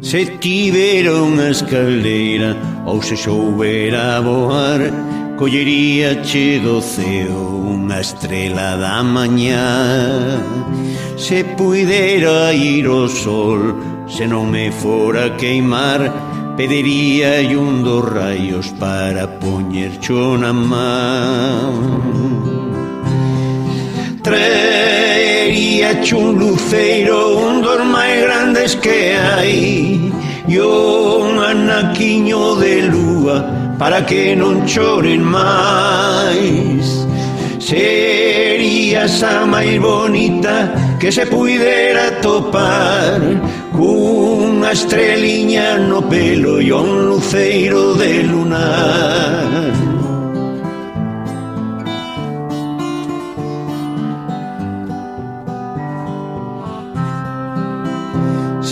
Se tivera unha escaleira ou se soubera voar, collería che do ceo unha estrela da mañá. Se puidera ir ao sol, se non me fora queimar, pediría un dos raios para poñercho na man. Traería un luceiro, un dos máis grandes que hai, e un anaquiño de lúa para que non choren máis. Sería esa máis bonita que se puidera topar, cunha estreliña no pelo e un luceiro de lunar.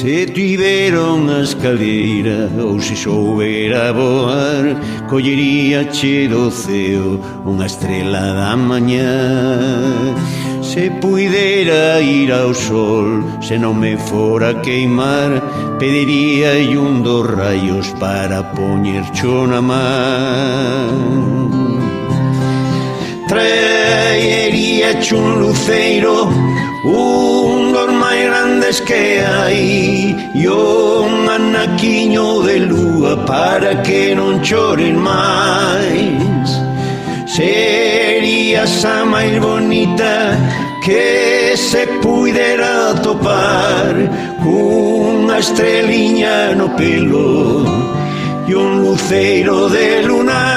Se tivera unha escaleira ou se soubera voar, collería che do ceo unha estrela da mañá. Se puidera ir ao sol, se non me fora queimar, pediría un dos raios para poñercho na man. Traería un luceiro, un dos máis grandes que hai, e un anaquiño de lúa para que non choren máis. Sería esa máis bonita que se puidera topar, cunha estreliña no pelo e un luceiro de lunar.